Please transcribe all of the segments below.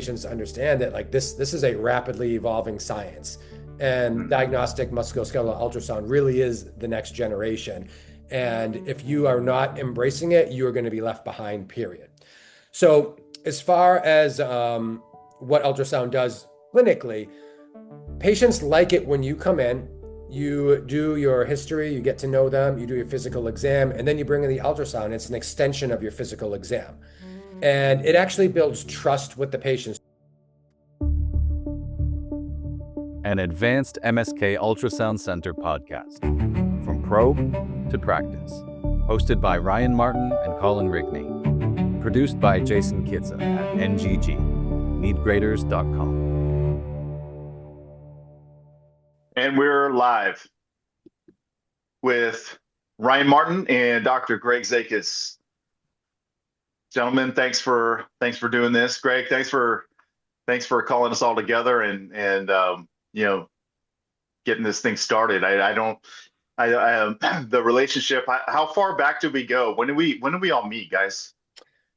patients to understand that like this is a rapidly evolving science, and Mhm. diagnostic musculoskeletal ultrasound really is the next generation. And if you are not embracing it, you are going to be left behind, period. So, as far as what ultrasound does clinically, patients like it when you come in, you do your history, you get to know them, you do your physical exam, and then you bring in the ultrasound. It's an extension of your physical exam. And it actually builds trust with the patients. An advanced MSK Ultrasound Center podcast, from probe to practice. Hosted by Ryan Martin and Colin Rigney. Produced by Jason Kitza at NGG, needgraders.com. And we're live with Ryan Martin and Dr. Greg Zakas. Gentlemen, thanks for doing this. Greg, thanks for calling us all together and getting this thing started. The relationship. How far back did we go? When did we all meet, guys?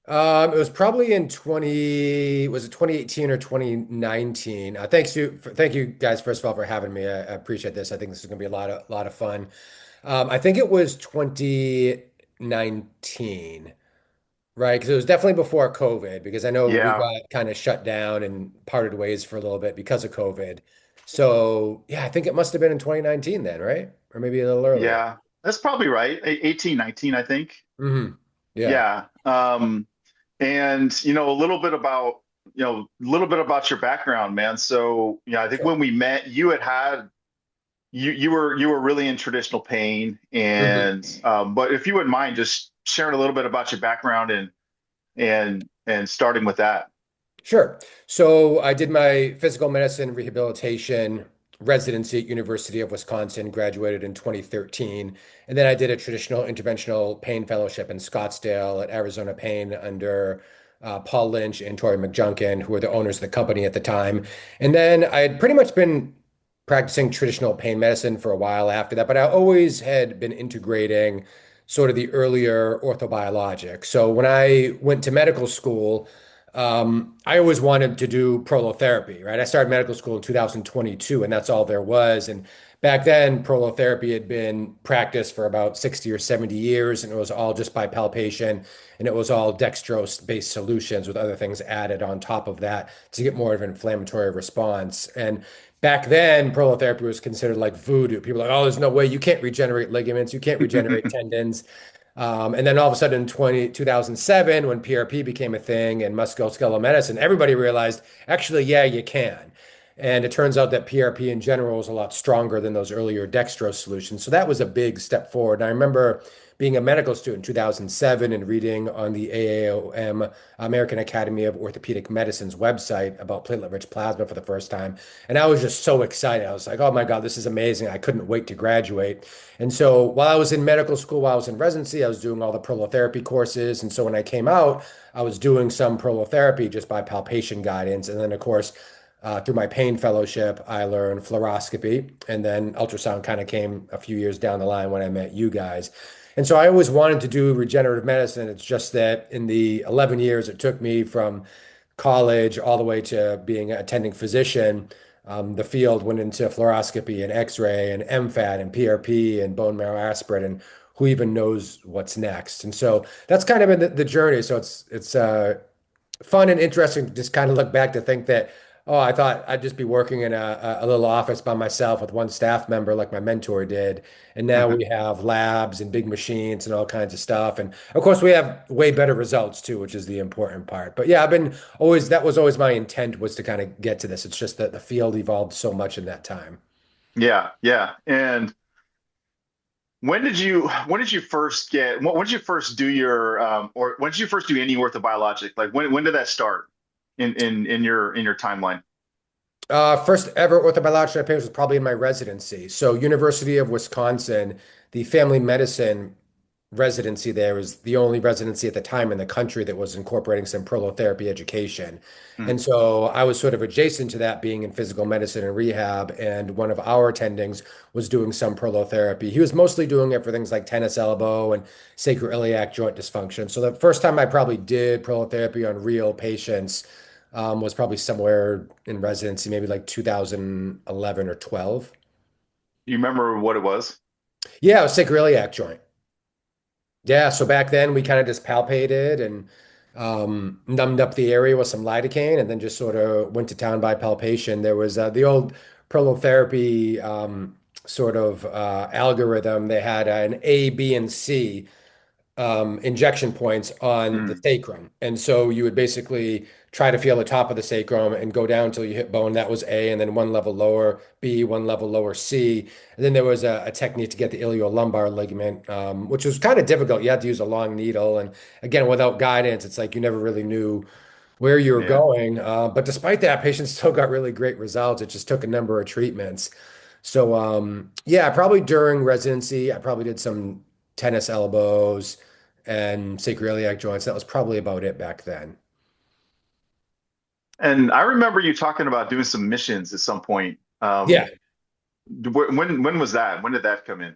It was probably in was it 2018 or 2019? Thank you guys, first of all, for having me. I appreciate this. I think this is going to be a lot of fun. I think it was 2019, right? Because it was definitely before COVID, because I know we Yeah, got kind of shut down and parted ways for a little bit because of COVID. So yeah, I think it must have been in 2019 then, right? Or maybe a little earlier. yeah, that's probably right. 18, 19, I think. Yeah, Yeah. And a little bit about your background, man. So, I think sure. when we met, you were really in traditional pain, Mhm. and but if you wouldn't mind just sharing a little bit about your background and starting with that. Sure. So I did my physical medicine rehabilitation residency at University of Wisconsin, graduated in 2013. And then I did a traditional interventional pain fellowship in Scottsdale at Arizona Pain under Paul Lynch and Tori McJunkin, who were the owners of the company at the time. And then I had pretty much been practicing traditional pain medicine for a while after that, but I always had been integrating sort of the earlier orthobiologics. So when I went to medical school, I always wanted to do prolotherapy, right? I started medical school in 2022, and that's all there was. And back then, prolotherapy had been practiced for about 60 or 70 years, and it was all just by palpation, and it was all dextrose-based solutions with other things added on top of that to get more of an inflammatory response. And back then, prolotherapy was considered like voodoo. People were like, oh, there's no way you can't regenerate ligaments, you can't regenerate tendons. And then all of a sudden in 2007, when PRP became a thing and musculoskeletal medicine, everybody realized, actually, yeah, you can. And it turns out that PRP in general is a lot stronger than those earlier dextrose solutions. So that was a big step forward. And I remember being a medical student in 2007 and reading on the AAOM, American Academy of Orthopedic Medicine's website about platelet-rich plasma for the first time. And I was just so excited. I was like, oh my God, this is amazing. I couldn't wait to graduate. And so while I was in medical school, while I was in residency, I was doing all the prolotherapy courses. And so when I came out, I was doing some prolotherapy just by palpation guidance. And then, of course, through my pain fellowship, I learned fluoroscopy. And then ultrasound kind of came a few years down the line when I met you guys. And so I always wanted to do regenerative medicine. It's just that in the 11 years it took me from college all the way to being an attending physician, the field went into fluoroscopy and X-ray and MFAT and PRP and bone marrow aspirate, and who even knows what's next. And so that's kind of been the journey. So it's fun and interesting to just kind of look back to think that, oh, I thought I'd just be working in a little office by myself with one staff member like my mentor did. And now we have labs and big machines and all kinds of stuff. And of course, we have way better results too, which is the important part. But yeah, that was always my intent, was to kind of get to this. It's just that the field evolved so much in that time. Yeah, yeah. And when did you first do your or when did you first do any orthobiologic? Like when did that start in your timeline? First ever orthobiologic I paid was probably in my residency. So University of Wisconsin, the family medicine residency there was the only residency at the time in the country that was incorporating some prolotherapy education. Hmm. And so I was sort of adjacent to that, being in physical medicine and rehab. And one of our attendings was doing some prolotherapy. He was mostly doing it for things like tennis elbow and sacroiliac joint dysfunction. So the first time I probably did prolotherapy on real patients was probably somewhere in residency, maybe like 2011 or 12. You remember what it was? Yeah, it was sacroiliac joint. Yeah, so back then we kind of just palpated and numbed up the area with some lidocaine and then just sort of went to town by palpation. There was the old prolotherapy sort of algorithm. They had an A, B, and C injection points on the Mm, sacrum. And so you would basically try to feel the top of the sacrum and go down until you hit bone. That was A, and then one level lower B, one level lower C. And then there was a technique to get the iliolumbar ligament, which was kind of difficult. You had to use a long needle. And again, without guidance, it's like you never really knew where you were yeah. going. But despite that, patients still got really great results. It just took a number of treatments. So yeah, probably during residency, I probably did some tennis elbows and sacroiliac joints. That was probably about it back then. And I remember you talking about doing some missions at some point. Yeah. When was that? When did that come in?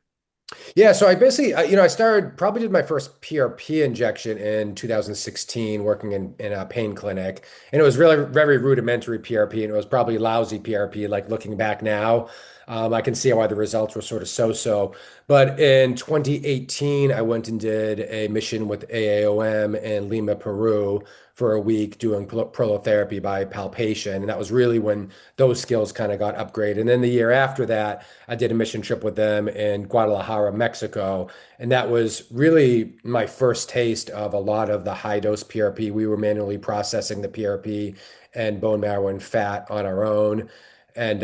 Yeah, so I basically, I started probably did my first PRP injection in 2016, working in a pain clinic, and it was really very rudimentary PRP, and it was probably lousy PRP. Like looking back now, I can see why the results were sort of so-so. But in 2018, I went and did a mission with AAOM in Lima, Peru, for a week doing prolotherapy by palpation, and that was really when those skills kind of got upgraded. And then the year after that, I did a mission trip with them in Guadalajara, Mexico. And that was really my first taste of a lot of the high dose PRP. We were manually processing the PRP and bone marrow and fat on our own. And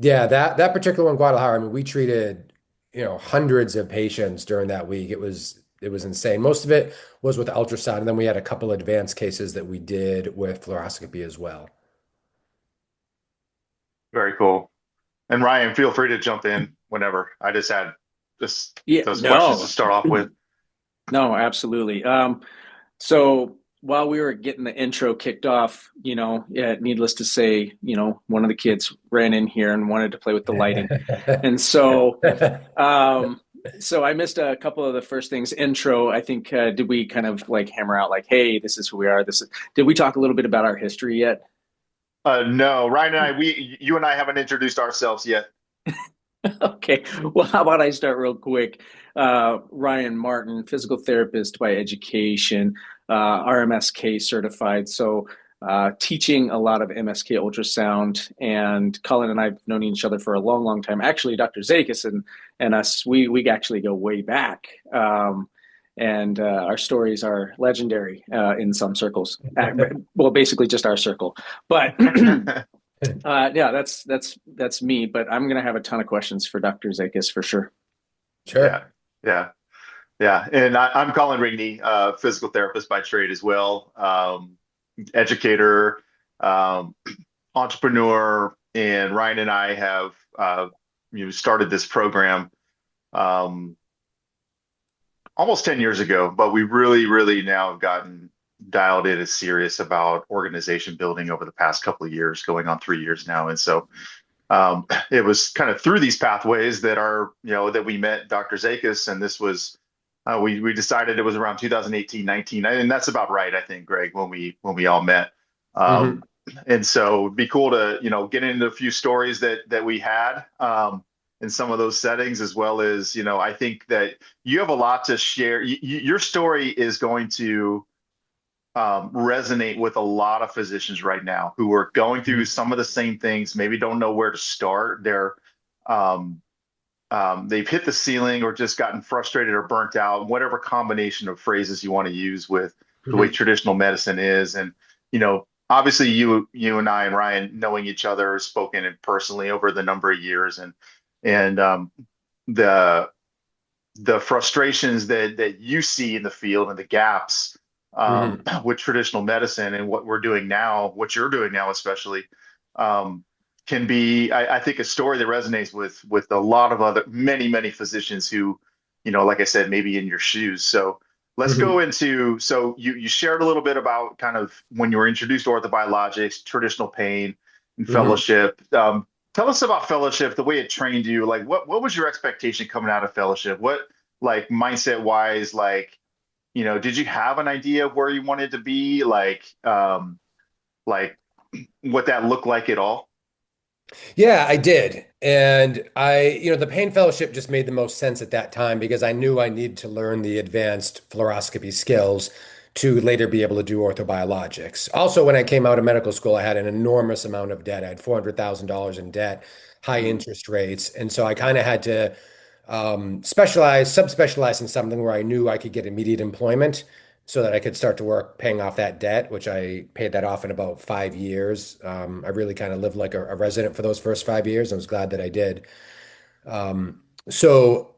yeah, that particular one, Guadalajara, I mean, we treated, hundreds of patients during that week. It was insane. Most of it was with ultrasound, and then we had a couple advanced cases that we did with fluoroscopy as well. Very cool. And Ryan, feel free to jump in whenever. I just had just Yeah, those questions to no, start off with. no, absolutely. So while we were getting the intro kicked off, yeah, needless to say, one of the kids ran in here and wanted to play with the lighting. And um, so I missed a couple of the first things. Intro, I think, did we kind of like hammer out like, hey, this is who we are? Did we talk a little bit about our history yet? No, Ryan and I, you and I haven't introduced ourselves yet. Okay. Well, how about I start real quick? Ryan Martin, physical therapist by education, RMSK certified. So, teaching a lot of MSK ultrasound. And Colin and I have known each other for a long, long time. Actually, Dr. Zakas and us, we actually go way back. And our stories are legendary in some circles. Well, basically just our circle. But yeah, that's me. But I'm gonna have a ton of questions for Dr. Zakas for sure. Sure. Yeah, yeah, yeah. And I'm Colin Rigney, physical therapist by trade as well, educator, um, entrepreneur, and Ryan and I have started this program um, almost 10 years ago, but we really, really now have gotten dialed in as serious about organization building over the past couple of years, going on 3 years now. And so it was kind of through these pathways that we met Dr. Zakas, and this was we decided it was around 2018, 19, and that's about right, I think, Greg, when we all met. Mhm. Um, and so it'd be cool to get into a few stories that we had in some of those settings, as well as I think that you have a lot to share. Your story is going to resonate with a lot of physicians right now who are going through Mhm. some of the same things, maybe don't know where to start. Um, they've hit the ceiling or just gotten frustrated or burnt out, whatever combination of phrases you want to use with the way Mhm. traditional medicine is. And, obviously you and I and Ryan knowing each other, spoken and personally over the number of years, and the frustrations that you see in the field and the gaps Mhm. with traditional medicine and what we're doing now, what you're doing now, especially, um, can be, I think, a story that resonates with a lot of other many physicians who, like I said, maybe in your shoes. So let's go Mhm. into. So you shared a little bit about kind of when you were introduced to orthobiologics, traditional pain, and Mhm. fellowship. Tell us about fellowship, the way it trained you. Like, what was your expectation coming out of fellowship? What, like, mindset wise, like, did you have an idea of where you wanted to be? like what that looked like at all? Yeah, I did. And the pain fellowship just made the most sense at that time because I knew I needed to learn the advanced fluoroscopy skills to later be able to do orthobiologics. Also, when I came out of medical school, I had an enormous amount of debt. I had $400,000 in debt, high Mm, interest rates. And so I kind of had to subspecialize in something where I knew I could get immediate employment so that I could start to work paying off that debt, which I paid that off in about 5 years. I really kind of lived like a resident for those first 5 years. I was glad that I did. Um, so,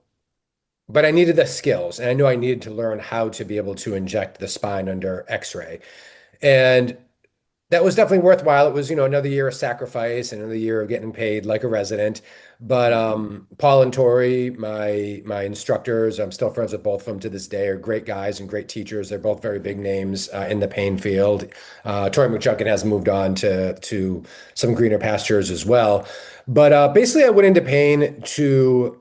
but I needed the skills, and I knew I needed to learn how to be able to inject the spine under X-ray. And that was definitely worthwhile. It was, another year of sacrifice and another year of getting paid like a resident. But mhm. Paul and Tori, my instructors, I'm still friends with both of them to this day, are great guys and great teachers. They're both very big names in the pain field. Tori McChucken has moved on to some greener pastures as well. But basically, I went into pain to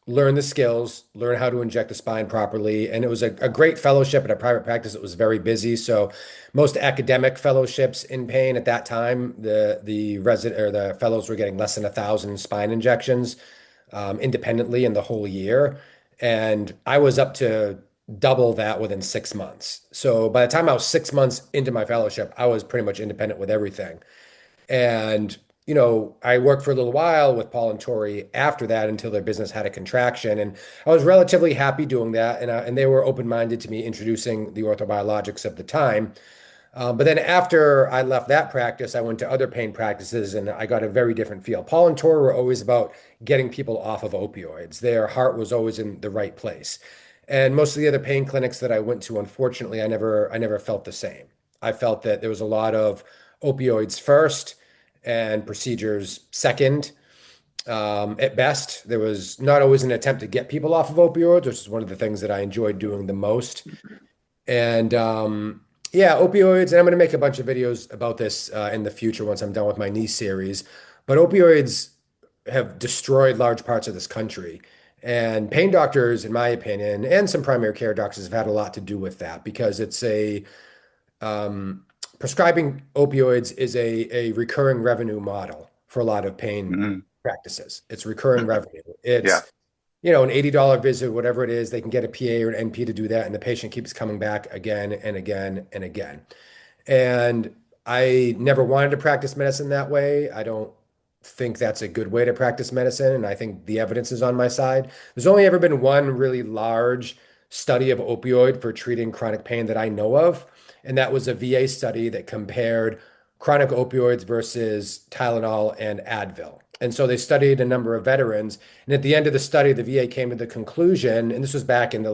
learn the skills, learn how to inject the spine properly. And it was a great fellowship at a private practice. It was very busy. So most academic fellowships in pain at that time, the resident or the fellows were getting less than 1,000 spine injections independently in the whole year. And I was up to double that within 6 months. So by the time I was 6 months into my fellowship, I was pretty much independent with everything. And, I worked for a little while with Paul and Tori after that until their business had a contraction. And I was relatively happy doing that. And they were open-minded to me introducing the orthobiologics of the time. But then after I left that practice, I went to other pain practices and I got a very different feel. Paul and Tori were always about getting people off of opioids. Their heart was always in the right place. And most of the other pain clinics that I went to, unfortunately, I never felt the same. I felt that there was a lot of opioids first and procedures second. At best, there was not always an attempt to get people off of opioids, which is one of the things that I enjoyed doing the most. And yeah, opioids, and I'm going to make a bunch of videos about this in the future once I'm done with my knee series. But opioids have destroyed large parts of this country. And pain doctors, in my opinion, and some primary care doctors have had a lot to do with that because um, prescribing opioids is a recurring revenue model for a lot of pain Mhm. practices. It's recurring revenue. Yeah. It's an $80 visit, whatever it is, they can get a PA or an NP to do that, and the patient keeps coming back again and again and again. And I never wanted to practice medicine that way. I don't think that's a good way to practice medicine, and I think the evidence is on my side. There's only ever been one really large study of opioid for treating chronic pain that I know of, and that was a VA study that compared chronic opioids versus Tylenol and Advil. And so they studied a number of veterans, and at the end of the study, the VA came to the conclusion, and this was back in the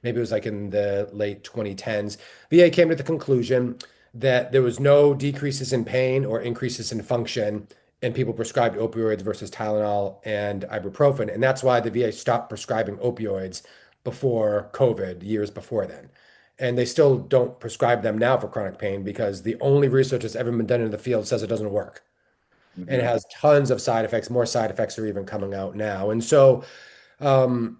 maybe it was like in the late 2010s. VA came to the conclusion that there was no decreases in pain or increases in function in people prescribed opioids versus Tylenol and ibuprofen. And that's why the VA stopped prescribing opioids before COVID, years before then. And they still don't prescribe them now for chronic pain because the only research that's ever been done in the field says it doesn't work. And it Mhm. has tons of side effects. More side effects are even coming out now. And so, um,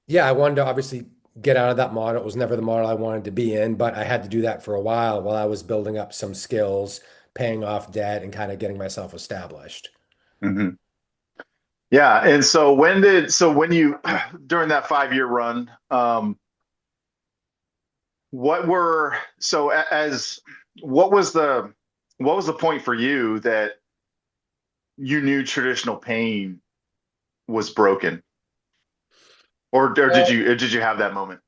yeah, I wanted to obviously get out of that model. It was never the model I wanted to be in, but I had to do that for a while I was building up some skills, paying off debt, and kind of getting myself established. Mhm. Yeah. And so when you during that 5 year run, what were so a- as what was the point for you that you knew traditional pain was broken, or did you have that moment?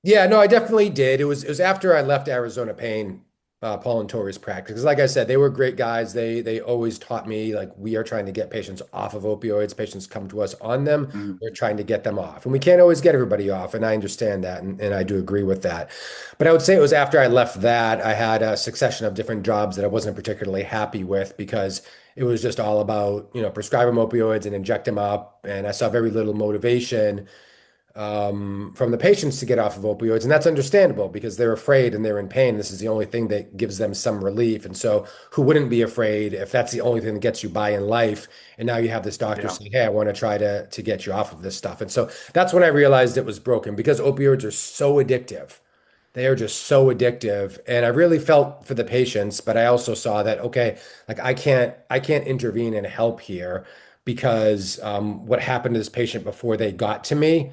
Yeah, no, I definitely did. It was after I left Arizona Pain, Paul and Tori's practice. 'Cause like I said, they were great guys. They always taught me like we are trying to get patients off of opioids. Patients come to us on them. Mhm. We're trying to get them off. And we can't always get everybody off. And I understand that. And I do agree with that. But I would say it was after I left that, I had a succession of different jobs that I wasn't particularly happy with because it was just all about, prescribe them opioids and inject them up. And I saw very little motivation from the patients to get off of opioids. And that's understandable because they're afraid and they're in pain. This is the only thing that gives them some relief. And so, who wouldn't be afraid if that's the only thing that gets you by in life? And now you have this doctor Yeah. saying, "Hey, I want to try to get you off of this stuff." And so that's when I realized it was broken because opioids are so addictive they are just so addictive. And I really felt for the patients, but I also saw that, okay, like I can't intervene and help here because what happened to this patient before they got to me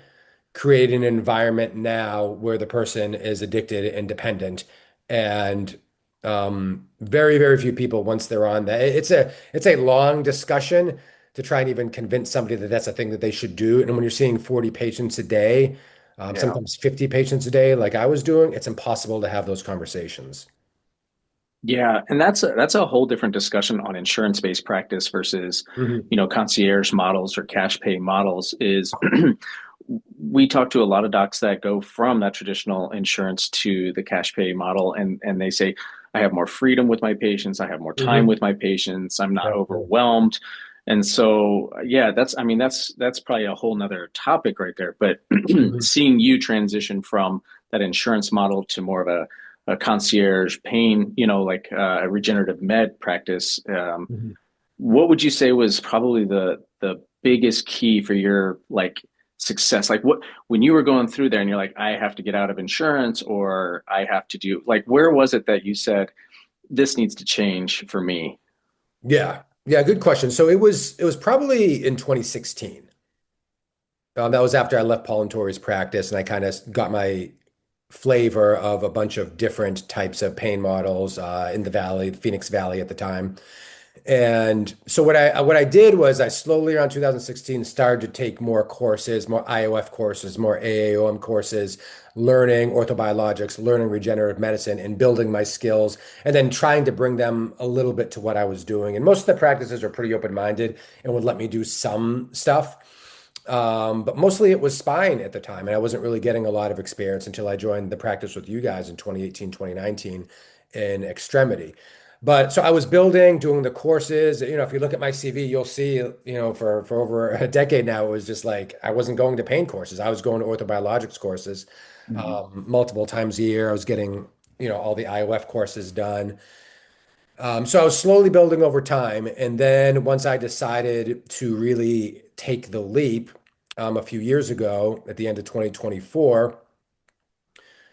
create an environment now where the person is addicted and dependent. And very, very few people, once they're on that, it's a long discussion to try and even convince somebody that that's a thing that they should do. And when you're seeing 40 patients a day, Yeah. sometimes 50 patients a day, like I was doing, it's impossible to have those conversations. Yeah, and that's a whole different discussion on insurance-based practice versus, Mhm. concierge models or cash pay models is we talk to a lot of docs that go from that traditional insurance to the cash pay model and they say, I have more freedom with my patients, I have more time Mhm. with my patients, I'm not Yeah, yeah. overwhelmed. And so, yeah, that's probably a whole nother topic right there. But Mhm. seeing you transition from that insurance model to more of a concierge pain, like a regenerative med practice, Mhm. what would you say was probably the biggest key for your like success? Like what when you were going through there and you're like, I have to get out of insurance or I have to do like where was it that you said this needs to change for me? Yeah. Yeah, good question. So it was probably in 2016. That was after I left Paul and Tori's practice, and I kind of got my flavor of a bunch of different types of pain models in the Valley, the Phoenix Valley at the time. And so what I did was I slowly around 2016 started to take more courses, more IOF courses, more AAOM courses, learning orthobiologics, learning regenerative medicine, and building my skills, and then trying to bring them a little bit to what I was doing. And most of the practices are pretty open-minded and would let me do some stuff. But mostly it was spine at the time, and I wasn't really getting a lot of experience until I joined the practice with you guys in 2018, 2019 in extremity. But so I was building, doing the courses. If you look at my CV, you'll see, for over a decade now, it was just like I wasn't going to pain courses. I was going to orthobiologics courses Mhm. multiple times a year. I was getting, all the IOF courses done. So I was slowly building over time. And then once I decided to really take the leap a few years ago at the end of 2024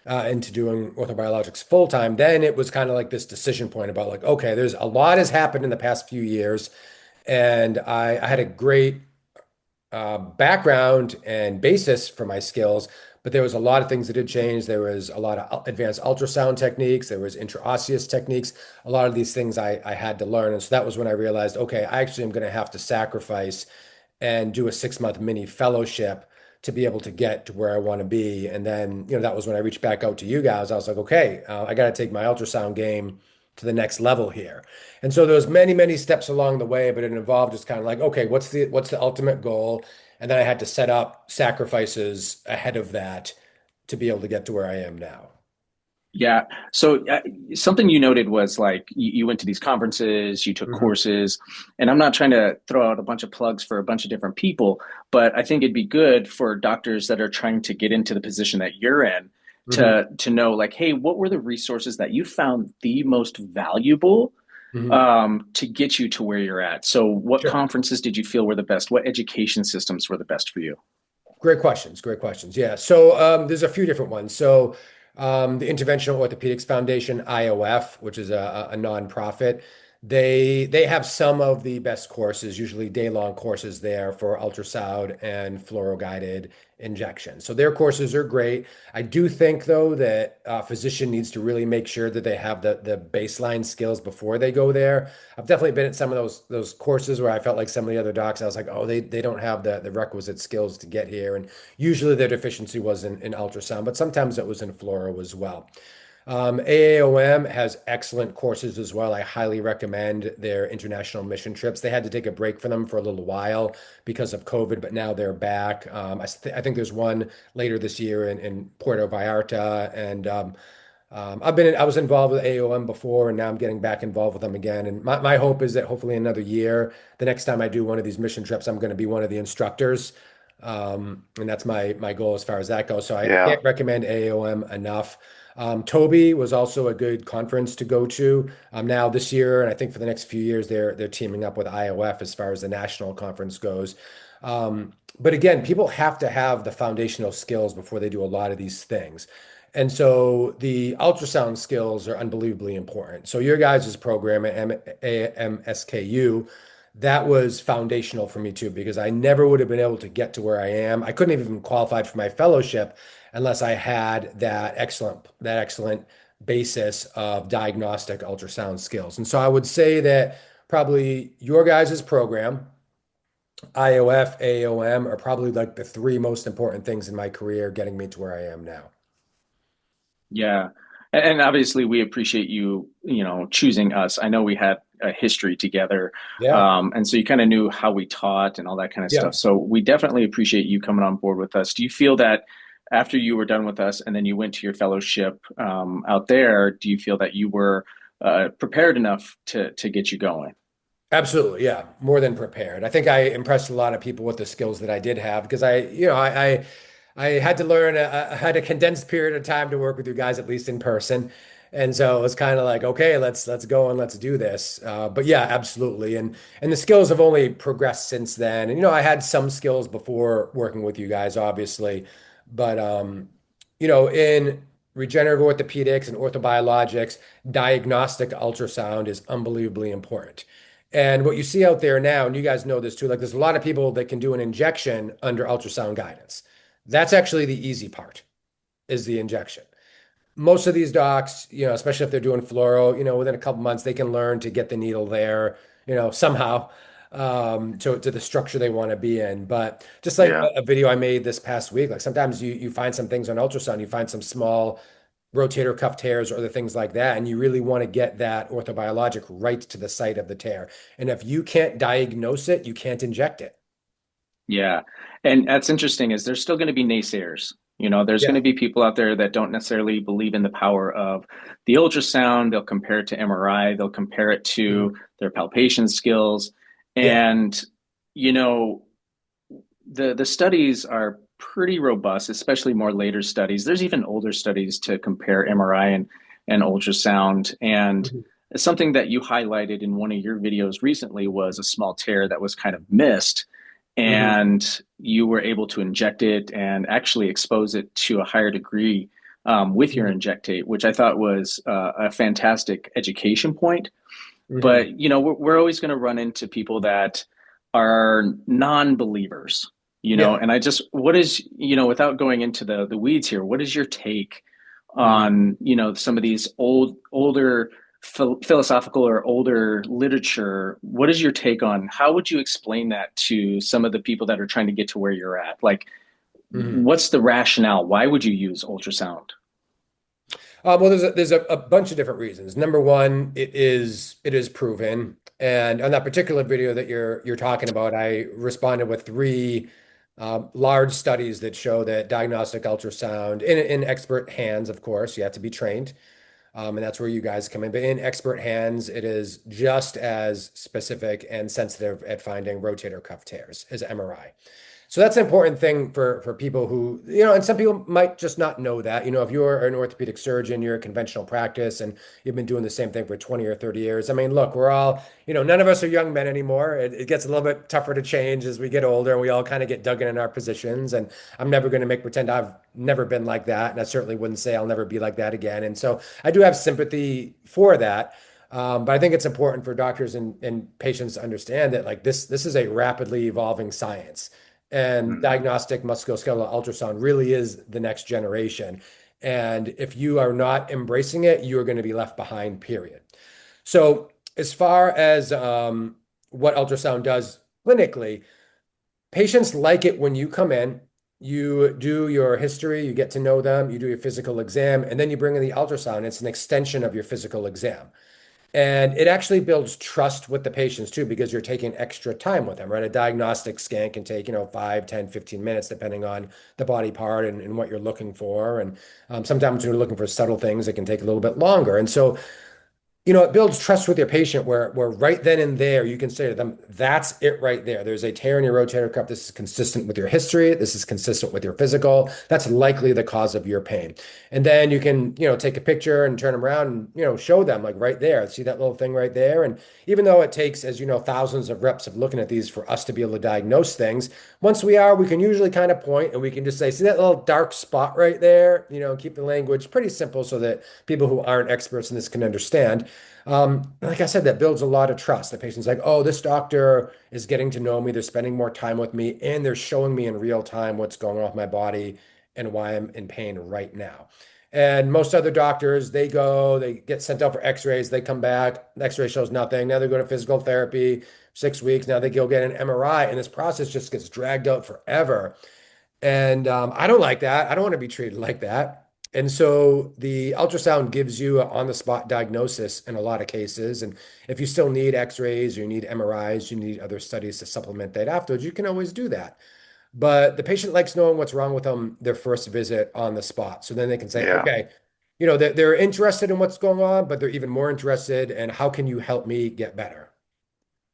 into doing orthobiologics full time, then it was kind of like this decision point about like, okay, there's a lot has happened in the past few years. And I had a great background and basis for my skills, but there was a lot of things that had changed. There was a lot of advanced ultrasound techniques. There was intraosseous techniques. A lot of these things I had to learn. And so that was when I realized, okay, I actually am going to have to sacrifice and do a 6-month mini fellowship to be able to get to where I want to be. And then, that was when I reached back out to you guys. I was like, okay, I got to take my ultrasound game to the next level here. And so there was many, many steps along the way, but it involved just kind of like, okay, what's the ultimate goal? And then I had to set up sacrifices ahead of that to be able to get to where I am now. Yeah. So something you noted was like you went to these conferences, you took Mhm. courses, and I'm not trying to throw out a bunch of plugs for a bunch of different people, but I think it'd be good for doctors that are trying to get into the position that you're in Mhm. to know like, hey, what were the resources that you found the most valuable Mhm. to get you to where you're at? So what Sure. conferences did you feel were the best? What education systems were the best for you? Great questions. Great questions. Yeah. So there's a few different ones. So the Interventional Orthopedics Foundation, IOF, which is a nonprofit, they have some of the best courses, usually day-long courses there for ultrasound and fluoro-guided injection. So their courses are great. I do think though that a physician needs to really make sure that they have the baseline skills before they go there. I've definitely been at some of those courses where I felt like some of the other docs, I was like, oh, they don't have the requisite skills to get here. And usually their deficiency was in ultrasound, but sometimes it was in fluoro as well. AAOM has excellent courses as well. I highly recommend their international mission trips. They had to take a break for them for a little while because of COVID, but now they're back. I think there's one later this year in Puerto Vallarta, and I was involved with AOM before, and now I'm getting back involved with them again. And my hope is that hopefully in another year, the next time I do one of these mission trips, I'm going to be one of the instructors. And that's my goal as far as that goes. So I Yeah. can't recommend AOM enough. Toby was also a good conference to go to. Now this year, and I think for the next few years, they're teaming up with IOF as far as the national conference goes. But again, people have to have the foundational skills before they do a lot of these things. And so the ultrasound skills are unbelievably important. So your guys' program at AMSKU, that was foundational for me too, because I never would have been able to get to where I am. I couldn't have even qualified for my fellowship unless I had that excellent basis of diagnostic ultrasound skills. And so I would say that probably your guys' program, IOF, AOM, are probably like the three most important things in my career getting me to where I am now. Yeah. And obviously we appreciate you, choosing us. I know we had a history together. Yeah. And so you kind of knew how we taught and all that kind of Yeah. stuff. So we definitely appreciate you coming on board with us. Do you feel that after you were done with us and then you went to your fellowship out there, do you feel that you were prepared enough to get you going? Absolutely, yeah, more than prepared. I think I impressed a lot of people with the skills that I did have because I had to learn. I had a condensed period of time to work with you guys, at least in person, and so it was kind of like, okay, let's go and let's do this. But yeah, absolutely, and the skills have only progressed since then. And I had some skills before working with you guys, obviously, but in regenerative orthopedics and orthobiologics, diagnostic ultrasound is unbelievably important. And what you see out there now, and you guys know this too, like there's a lot of people that can do an injection under ultrasound guidance. That's actually the easy part, is the injection. Most of these docs, especially if they're doing fluoro, within a couple months, they can learn to get the needle there, somehow, to the structure they want to be in. But just like Yeah. a video I made this past week, like sometimes you find some things on ultrasound, you find some small rotator cuff tears or other things like that, and you really want to get that orthobiologic right to the site of the tear. And if you can't diagnose it, you can't inject it. Yeah. And that's interesting is there's still going to be naysayers. There's going Yeah. to be people out there that don't necessarily believe in the power of the ultrasound. They'll compare it to MRI. They'll compare it Mhm. to their palpation skills. Yeah. And, you know, the studies are pretty robust, especially more later studies. There's even older studies to compare MRI and ultrasound. And Mhm. something that you highlighted in one of your videos recently was a small tear that was kind of missed, Mhm. and you were able to inject it and actually expose it to a higher degree with your Mhm. injectate, which I thought was a fantastic education point. Mhm. But we're always going to run into people that are non-believers, Yeah. and I just, what is, without going into the weeds here, what is your take Mhm. on, some of these older philosophical or older literature? What is your take on how would you explain that to some of the people that are trying to get to where you're at? Like, Mhm. what's the rationale? Why would you use ultrasound? Well, there's a bunch of different reasons. Number one, it is proven, and on that particular video that you're talking about, I responded with three large studies that show that diagnostic ultrasound in expert hands, of course, you have to be trained, and that's where you guys come in. But in expert hands, it is just as specific and sensitive at finding rotator cuff tears as MRI. So that's an important thing for people who, and some people might just not know that. If you're an orthopedic surgeon, you're a conventional practice and you've been doing the same thing for 20 or 30 years. I mean, look, we're all, none of us are young men anymore. It gets a little bit tougher to change as we get older and we all kind of get dug in our positions. And I'm never going to make pretend I've never been like that. And I certainly wouldn't say I'll never be like that again. And so I do have sympathy for that. But I think it's important for doctors and patients to understand that like this is a rapidly evolving science. And Mhm. diagnostic musculoskeletal ultrasound really is the next generation. And if you are not embracing it, you are going to be left behind, period. So, as far as what ultrasound does clinically, patients like it when you come in, you do your history, you get to know them, you do your physical exam, and then you bring in the ultrasound. It's an extension of your physical exam. And it actually builds trust with the patients too, because you're taking extra time with them, right? A diagnostic scan can take, 5, 10, 15 minutes, depending on the body part and what you're looking for. And sometimes when you're looking for subtle things, it can take a little bit longer. And so it builds trust with your patient where right then and there you can say to them, that's it right there. There's a tear in your rotator cuff. This is consistent with your history. This is consistent with your physical. That's likely the cause of your pain. And then you can, take a picture and turn them around and, show them like right there. See that little thing right there? And even though it takes, as you know, thousands of reps of looking at these for us to be able to diagnose things, once we can usually kind of point and we can just say, see that little dark spot right there? Keep the language pretty simple so that people who aren't experts in this can understand. Like I said, that builds a lot of trust. The patient's like, oh, this doctor is getting to know me. They're spending more time with me, and they're showing me in real time what's going on with my body and why I'm in pain right now. And most other doctors, they get sent out for x-rays, they come back, the x-ray shows nothing. Now they go to physical therapy, 6 weeks. Now they go get an MRI, and this process just gets dragged out forever. And I don't like that. I don't want to be treated like that. And so the ultrasound gives you an on-the-spot diagnosis in a lot of cases. And if you still need x-rays or you need MRIs, you need other studies to supplement that afterwards, you can always do that. But the patient likes knowing what's wrong with them their first visit on the spot. So then they can say, Yeah. okay, they're interested in what's going on, but they're even more interested in how can you help me get better?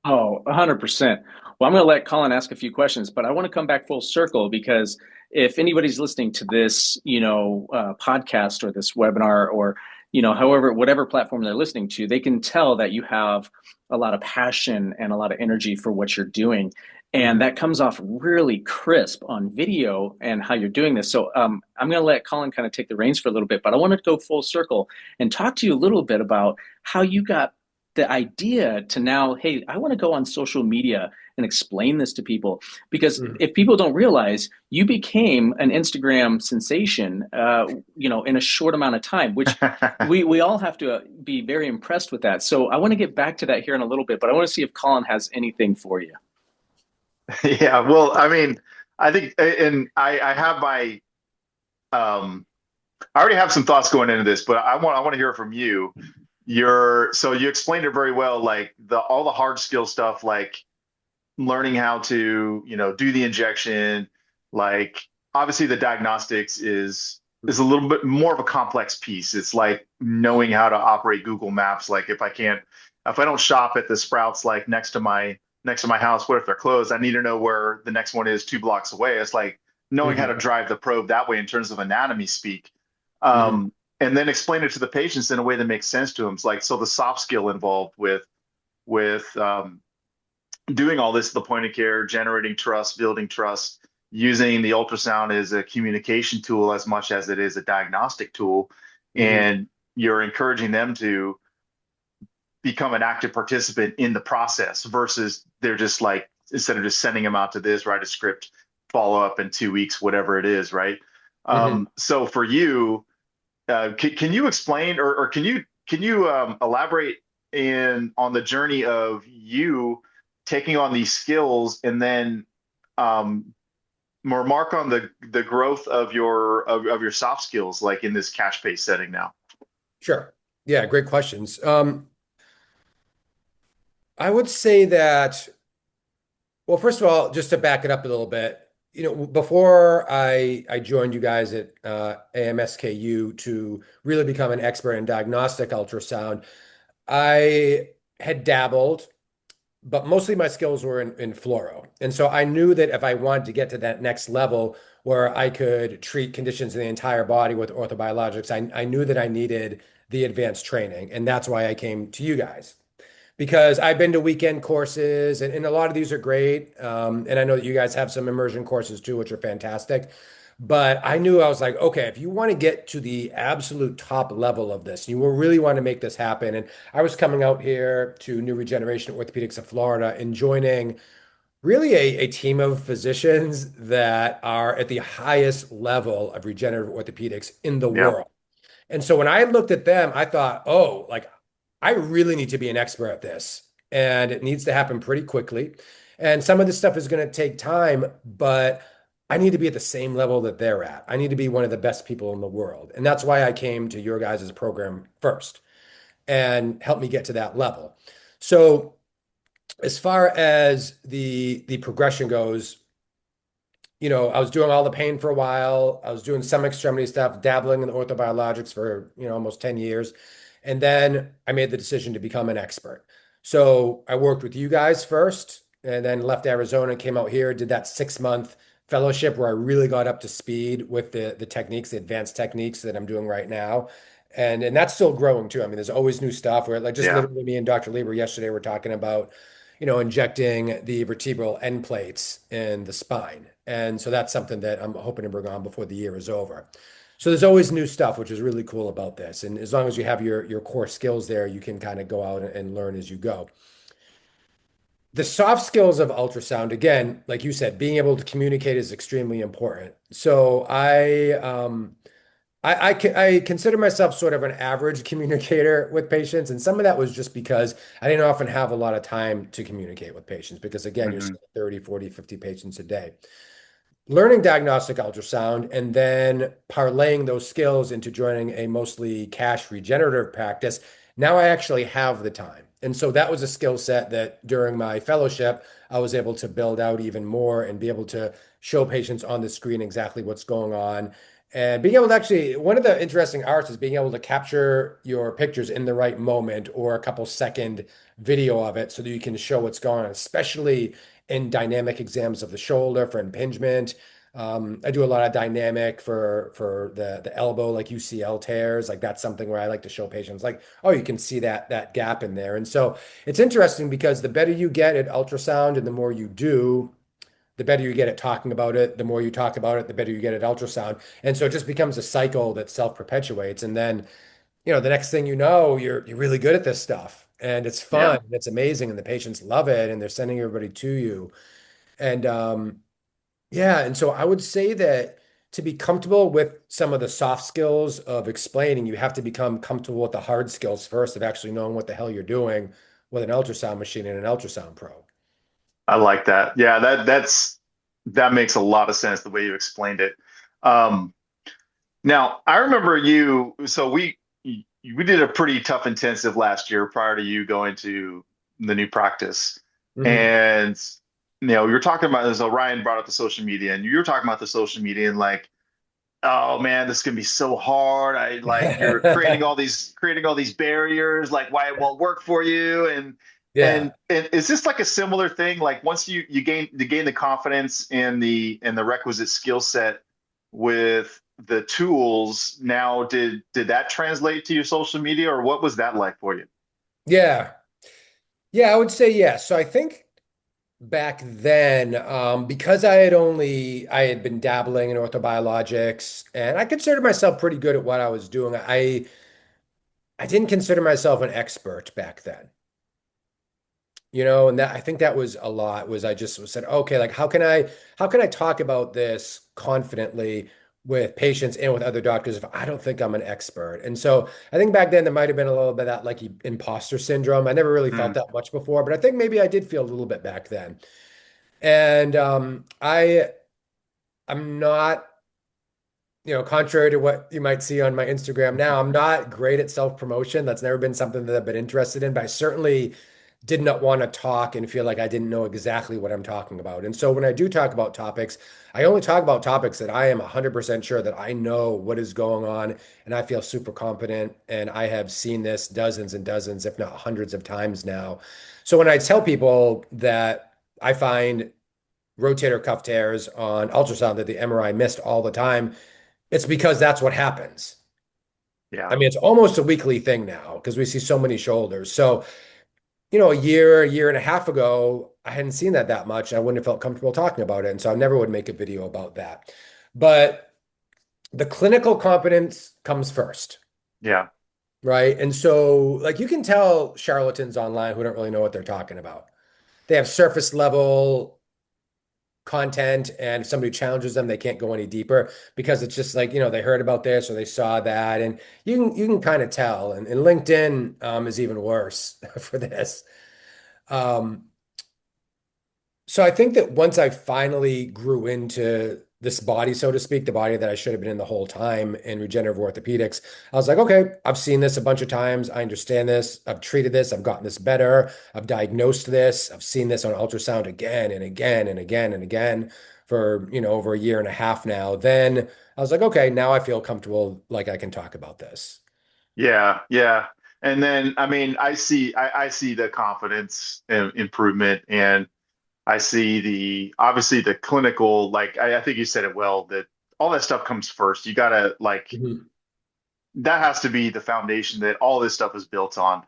Oh, 100%. Well, I'm going to let Colin ask a few questions, but I want to come back full circle because if anybody's listening to this, podcast or this webinar or, however, whatever platform they're listening to, they can tell that you have a lot of passion and a lot of energy for what you're doing. And Mhm. that comes off really crisp on video and how you're doing this. So I'm going to let Colin kind of take the reins for a little bit, but I want to go full circle and talk to you a little bit about how you got the idea to now, hey, I want to go on social media and explain this to people. Because Mhm. if people don't realize, you became an Instagram sensation, in a short amount of time, which we all have to be very impressed with that. So I want to get back to that here in a little bit, but I want to see if Colin has anything for you. Yeah. Well, I mean, I think, and I have my, I already have some thoughts going into this, but I want to hear it from you. So you explained it very well, like all the hard skill stuff, like learning how to, do the injection, like obviously the diagnostics is a little bit more of a complex piece. It's like knowing how to operate Google Maps. Like if I don't shop at the Sprouts like next to my house, what if they're closed? I need to know where the next one is 2 blocks away. It's like knowing how to Mhm. drive the probe that way in terms of anatomy speak. Mhm. And then explain it to the patients in a way that makes sense to them. It's like, so the soft skill involved with doing all this, the point of care, generating trust, building trust, using the ultrasound as a communication tool as much as it is a diagnostic tool. Mhm. And you're encouraging them to become an active participant in the process versus they're just like, instead of just sending them out to this, write a script, follow up in 2 weeks, whatever it is, right? Mhm. So for you, can you explain or can you elaborate on the journey of you taking on these skills and then um, remark on the growth of your soft skills, like in this cash pay setting now? Sure. Yeah, great questions. I would say that, well, first of all, just to back it up a little bit, before I joined you guys at AMSKU to really become an expert in diagnostic ultrasound, I had dabbled, but mostly my skills were in fluoro. And so I knew that if I wanted to get to that next level where I could treat conditions in the entire body with orthobiologics, I knew that I needed the advanced training. And that's why I came to you guys. Because I've been to weekend courses and a lot of these are great. And I know that you guys have some immersion courses too, which are fantastic. But I knew I was like, okay, if you want to get to the absolute top level of this, you will really want to make this happen. And I was coming out here to New Regeneration Orthopedics of Florida and joining really a team of physicians that are at the highest level of regenerative orthopedics in the Yep. world. And so when I looked at them, I thought, oh, like I really need to be an expert at this. And it needs to happen pretty quickly. And some of this stuff is going to take time, but I need to be at the same level that they're at. I need to be one of the best people in the world. And that's why I came to your guys' program first and help me get to that level. So as far as the progression goes, I was doing all the pain for a while. I was doing some extremity stuff, dabbling in orthobiologics for, almost 10 years. And then I made the decision to become an expert. So I worked with you guys first and then left Arizona, came out here, did that 6 month fellowship where I really got up to speed with the techniques, the advanced techniques that I'm doing right now. And that's still growing too. I mean, there's always new stuff where like just Yeah. literally me and Dr. Lieber yesterday were talking about, injecting the vertebral end plates in the spine. And so that's something that I'm hoping to bring on before the year is over. So there's always new stuff, which is really cool about this. And as long as you have your core skills there, you can kind of go out and learn as you go. The soft skills of ultrasound, again, like you said, being able to communicate is extremely important. So I consider myself sort of an average communicator with patients, and some of that was just because I didn't often have a lot of time to communicate with patients because again, you're Hmm. seeing 30, 40, 50 patients a day. Learning diagnostic ultrasound and then parlaying those skills into joining a mostly cash regenerative practice, now I actually have the time. And so that was a skill set that during my fellowship, I was able to build out even more and be able to show patients on the screen exactly what's going on. And being able to actually, one of the interesting arts is being able to capture your pictures in the right moment or a couple second video of it so that you can show what's going on, especially in dynamic exams of the shoulder for impingement. I do a lot of dynamic for the elbow, like UCL tears. Like that's something where I like to show patients, like, oh, you can see that gap in there. And so it's interesting because the better you get at ultrasound and the more you do, the better you get at talking about it. The more you talk about it, the better you get at ultrasound. And so it just becomes a cycle that self-perpetuates. And then, the next thing you know, you're really good at this stuff. And it's fun, Yeah. and it's amazing, and the patients love it, and they're sending everybody to you. And yeah, and so I would say that to be comfortable with some of the soft skills of explaining, you have to become comfortable with the hard skills first of actually knowing what the hell you're doing with an ultrasound machine and an ultrasound probe. I like that. Yeah, that makes a lot of sense the way you explained it. Um, Now, I remember so we did a pretty tough intensive last year prior to you going to the new practice. Hmm. And we were talking about this. So Ryan brought up the social media, and you were talking about the social media and like, oh man, this is gonna be so hard. I like you're creating all these barriers, like why it won't work for you. And Yeah. and is this like a similar thing? Like once you gain the confidence and the requisite skill set with the tools, now did that translate to your social media or what was that like for you? Yeah. Yeah, I would say yes. So I think back then, because I had been dabbling in orthobiologics and I considered myself pretty good at what I was doing. I didn't consider myself an expert back then. And that I think that was a lot was I just said, okay, like how can I talk about this confidently with patients and with other doctors if I don't think I'm an expert? And so I think back then there might have been a little bit of that like imposter syndrome. I never really felt Mm, that much before, but I think maybe I did feel a little bit back then. And I'm not, contrary to what you might see on my Instagram now, I'm not great at self-promotion. That's never been something that I've been interested in, but I certainly did not want to talk and feel like I didn't know exactly what I'm talking about. And so when I do talk about topics, I only talk about topics that I am 100% sure that I know what is going on and I feel super confident. And I have seen this dozens and dozens, if not hundreds of times now. So when I tell people that I find rotator cuff tears on ultrasound that the MRI missed all the time, it's because that's what happens. I yeah. mean, it's almost a weekly thing now because we see so many shoulders. So, a year and a half ago, I hadn't seen that much. I wouldn't have felt comfortable talking about it. And so I never would make a video about that. But the clinical competence comes first, Yeah. right? And so, like, you can tell charlatans online who don't really know what they're talking about. They have surface level content, and if somebody challenges them, they can't go any deeper because it's just like, they heard about this or they saw that, and you can kind of tell. And LinkedIn is even worse for this. Um, so I think that once I finally grew into this body, so to speak, the body that I should have been in the whole time in regenerative orthopedics, I was like, okay, I've seen this a bunch of times. I understand this. I've treated this. I've gotten this better. I've diagnosed this. I've seen this on ultrasound again and again and again and again for, over a year and a half now. Then I was like, okay, now I feel comfortable, like I can talk about this. Yeah. Yeah. And then, I mean, I see the confidence improvement, and I see obviously the clinical, like I think you said it well, that all that stuff comes first. You gotta like Mhm. that has to be the foundation that all this stuff is built on.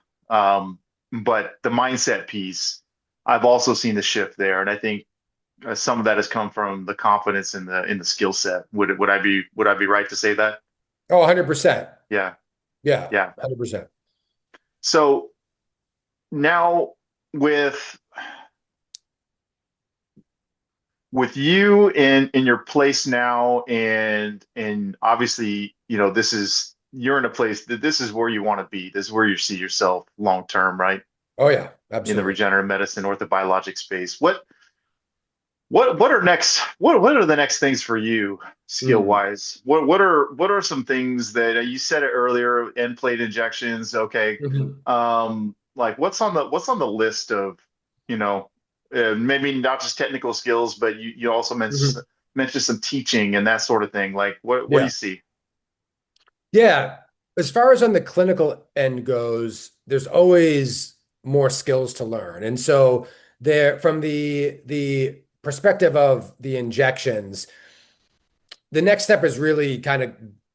But the mindset piece, I've also seen the shift there, and I think some of that has come from the confidence in the skill set. Would I be right to say that? Oh, 100%. Yeah, Yeah, yeah. 100%. So now with you in your place now, and obviously, this is you're in a place that this is where you want to be. This is where you see yourself long term, right? Oh yeah, In the absolutely. regenerative medicine, orthobiologic space. What are next? What are the next things for you, skill Mm. wise? What are some things that you said it earlier? End plate injections. Okay. Mhm. Like what's on the list of, you know, maybe not just technical skills, but you also Mhm. mentioned some teaching and that sort of thing. Like what do you Yeah. see? Yeah. As far as on the clinical end goes, there's always more skills to learn. And so there, from the perspective of the injections, the next step is really kind of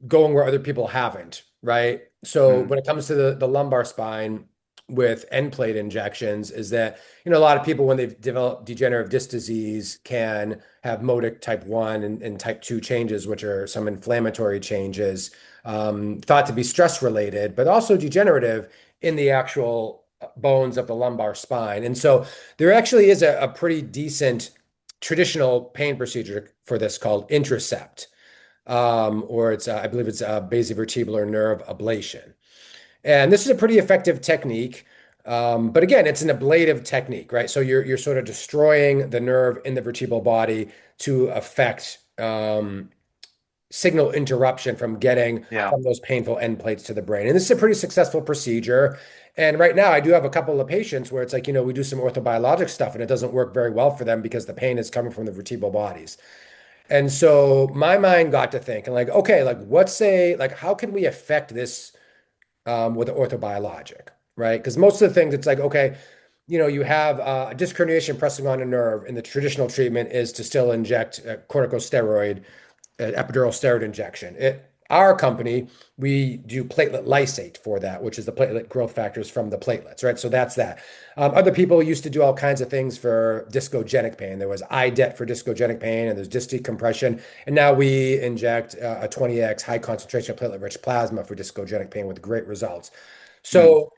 going where other people haven't, right? So Mm, when it comes to the lumbar spine with end plate injections, is that, a lot of people when they've developed degenerative disc disease can have modic type 1 and type 2 changes, which are some inflammatory changes, thought to be stress related, but also degenerative in the actual bones of the lumbar spine. And so there actually is a pretty decent traditional pain procedure for this called Intracept, or I believe it's basivertebral nerve ablation. And this is a pretty effective technique. But again, it's an ablative technique, right? So you're sort of destroying the nerve in the vertebral body to affect signal interruption from getting yeah. from those painful end plates to the brain. And this is a pretty successful procedure. And right now, I do have a couple of patients where it's like, we do some orthobiologic stuff and it doesn't work very well for them because the pain is coming from the vertebral bodies. And so my mind got to thinking like, okay, like like how can we affect this with an orthobiologic, right? Because most of the things it's like, okay, you have a disc herniation pressing on a nerve, and the traditional treatment is to still inject a corticosteroid, epidural steroid injection. Our company, we do platelet lysate for that, which is the platelet growth factors from the platelets, right? So that's that. Other people used to do all kinds of things for discogenic pain. There was IDET for discogenic pain, and there's disc decompression. And now we inject a 20x high concentration platelet-rich plasma for discogenic pain with great results. Mm, So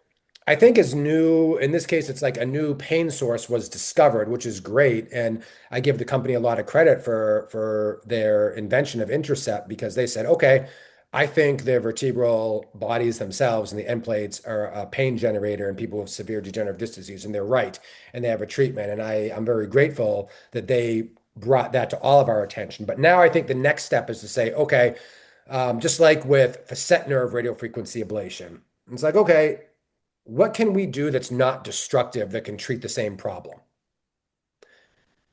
I think is new, in this case, it's like a new pain source was discovered, which is great. And I give the company a lot of credit for their invention of Intercept because they said, okay, I think the vertebral bodies themselves and the end plates are a pain generator in people with severe degenerative disc disease. And they're right. And they have a treatment. And I'm very grateful that they brought that to all of our attention. But now I think the next step is to say, okay, just like with facet nerve radiofrequency ablation, it's like, okay, what can we do that's not destructive that can treat the same problem?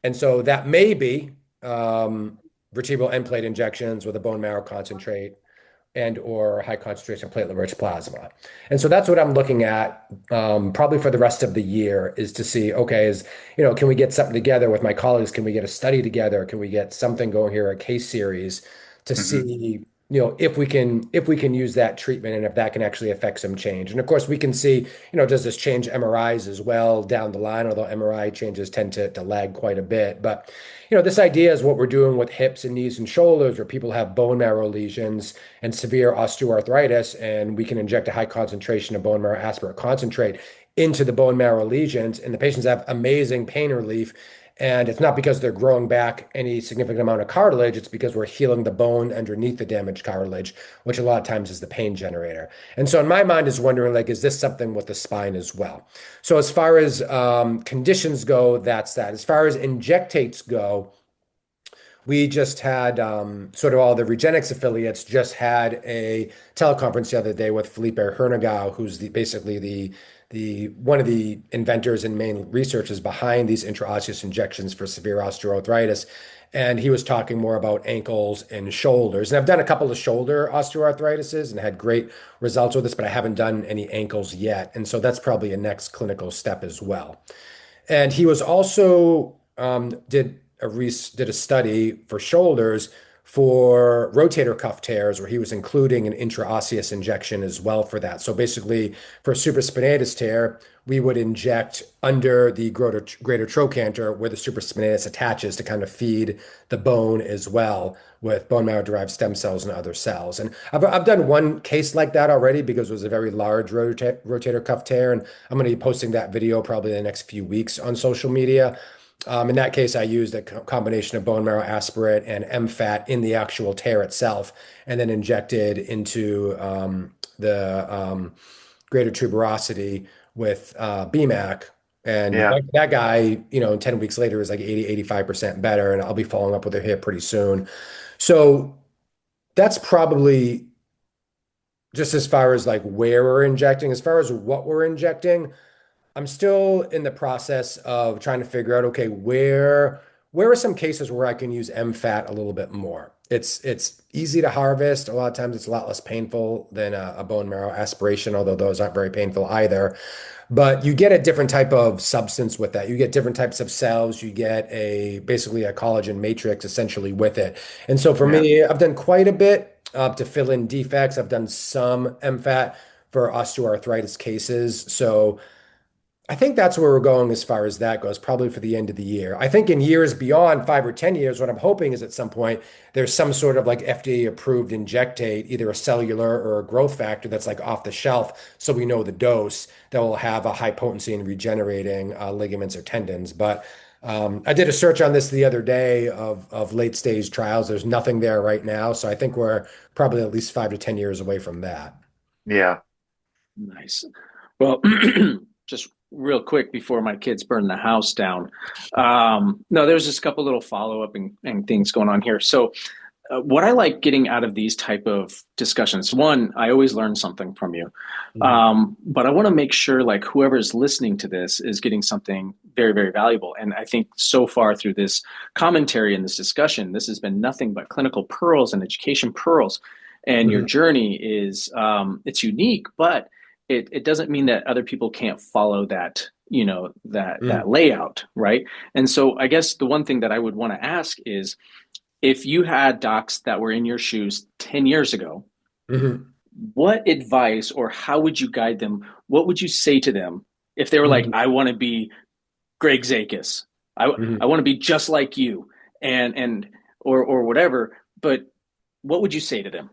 And so that may be vertebral end plate injections with a bone marrow concentrate and or high concentration platelet-rich plasma. And so that's what I'm looking at probably for the rest of the year is to see, okay, can we get something together with my colleagues? Can we get a study together? Can we get something going here, a case series to hmm see, if we can use that treatment and if that can actually affect some change. And of course, we can see, does this change MRIs as well down the line, although MRI changes tend to lag quite a bit. But, this idea is what we're doing with hips and knees and shoulders where people have bone marrow lesions and severe osteoarthritis, and we can inject a high concentration of bone marrow aspirate concentrate into the bone marrow lesions, and the patients have amazing pain relief. And it's not because they're growing back any significant amount of cartilage, it's because we're healing the bone underneath the damaged cartilage, which a lot of times is the pain generator. And so in my mind is wondering, like, is this something with the spine as well? So as far as conditions go, that's that. As far as injectates go, we just had sort of all the Regenix affiliates just had a teleconference the other day with Felipe Hernagao, who's basically the one of the inventors and main researchers behind these intraosseous injections for severe osteoarthritis. And he was talking more about ankles and shoulders. And I've done a couple of shoulder osteoarthritises and had great results with this, but I haven't done any ankles yet. And so that's probably a next clinical step as well. And he was also did a study for shoulders for rotator cuff tears, where he was including an intraosseous injection as well for that. So basically, for a supraspinatus tear, we would inject under the greater trochanter where the supraspinatus attaches to kind of feed the bone as well with bone marrow-derived stem cells and other cells. And I've done one case like that already because it was a very large rotator cuff tear, and I'm going to be posting that video probably in the next few weeks on social media. In that case, I used a combination of bone marrow aspirate and MFAT in the actual tear itself, and then injected into the greater tuberosity with BMAC. And Yeah. that guy, 10 weeks later is like 85% better, and I'll be following up with her here pretty soon. So that's probably just as far as like where we're injecting. As far as what we're injecting, I'm still in the process of trying to figure out, okay, where are some cases where I can use MFAT a little bit more? It's easy to harvest. A lot of times it's a lot less painful than a bone marrow aspiration, although those aren't very painful either. But you get a different type of substance with that. You get different types of cells. You get basically a collagen matrix essentially with it. And so for Yeah. me, I've done quite a bit to fill in defects. I've done some MFAT for osteoarthritis cases. So I think that's where we're going as far as that goes, probably for the end of the year. I think in years beyond 5 or 10 years, what I'm hoping is at some point there's some sort of like FDA approved injectate, either a cellular or a growth factor that's like off the shelf, so we know the dose that will have a high potency in regenerating ligaments or tendons. But I did a search on this the other day of late stage trials. There's nothing there right now, so I think we're probably at least 5 to 10 years away from that. Yeah. Nice. Well, just real quick before my kids burn the house down. No, there's just a couple little follow-up and things going on here. So what I like getting out of these type of discussions, one, I always learn something from you. Mhm. But I want to make sure like whoever's listening to this is getting something very, very valuable. And I think so far through this commentary and this discussion, this has been nothing but clinical pearls and education pearls. And your Mhm. journey is it's unique, but it doesn't mean that other people can't follow that, that Mhm. layout, right? And so I guess the one thing that I would want to ask is if you had docs that were in your shoes 10 years ago, Mhm. what advice or how would you guide them? What would you say to them if they were like, Mhm. I want to be Greg Zakas. I Mhm. want to be just like you and or whatever, but what would you say to them?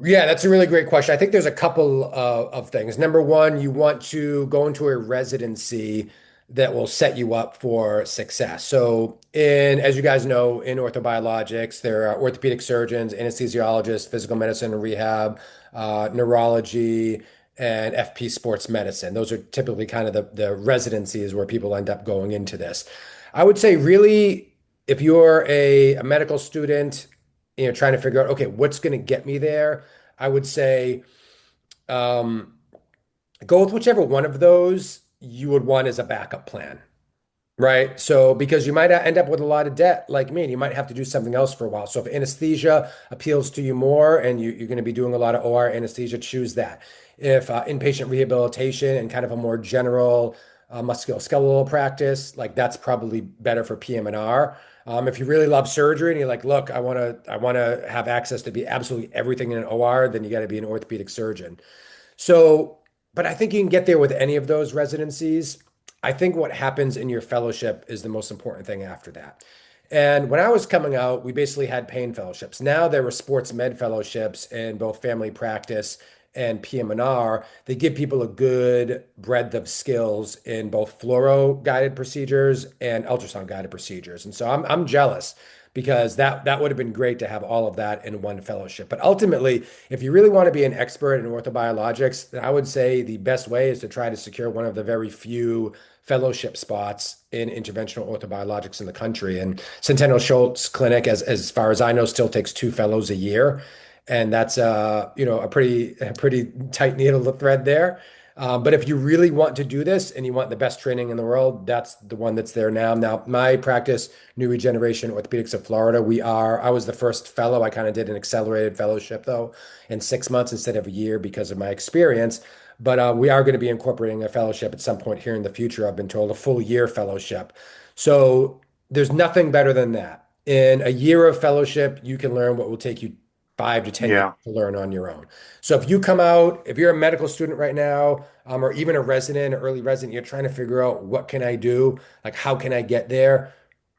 Yeah, that's a really great question. I think there's a couple of things. Number one, you want to go into a residency that will set you up for success. So, as you guys know, in orthobiologics, there are orthopedic surgeons, anesthesiologists, physical medicine and rehab, neurology, and FP sports medicine. Those are typically kind of the residencies where people end up going into this. I would say, really, if you're a medical student, trying to figure out, okay, what's going to get me there? I would say um, go with whichever one of those you would want as a backup plan, right? So, because you might end up with a lot of debt like me, and you might have to do something else for a while. So, if anesthesia appeals to you more and you're going to be doing a lot of OR anesthesia, choose that. If inpatient rehabilitation and kind of a more general musculoskeletal practice, like that's probably better for PM&R. If you really love surgery and you're like, look, I want to have access to be absolutely everything in an OR, then you got to be an orthopedic surgeon. So, but I think you can get there with any of those residencies. I think what happens in your fellowship is the most important thing after that. And when I was coming out, we basically had pain fellowships. Now there were sports med fellowships in both family practice and PM&R. They give people a good breadth of skills in both fluoro guided procedures and ultrasound guided procedures. And so I'm jealous because that would have been great to have all of that in one fellowship. But ultimately, if you really want to be an expert in orthobiologics, then I would say the best way is to try to secure one of the very few fellowship spots in interventional orthobiologics in the country. And Centennial Schultz Clinic, as far as I know, still takes 2 fellows a year. And that's a pretty tight needle to thread there. But if you really want to do this and you want the best training in the world, that's the one that's there now. Now, my practice, New Regeneration Orthopedics of Florida, I was the first fellow. I kind of did an accelerated fellowship though in 6 months instead of a year because of my experience. But we are going to be incorporating a fellowship at some point here in the future. I've been told a full year fellowship. So there's nothing better than that. In a year of fellowship, you can learn what will take you 5 to 10 years Yeah. to learn on your own. So if you come out, if you're a medical student right now, or even a resident, early resident, you're trying to figure out what can I do? Like, how can I get there?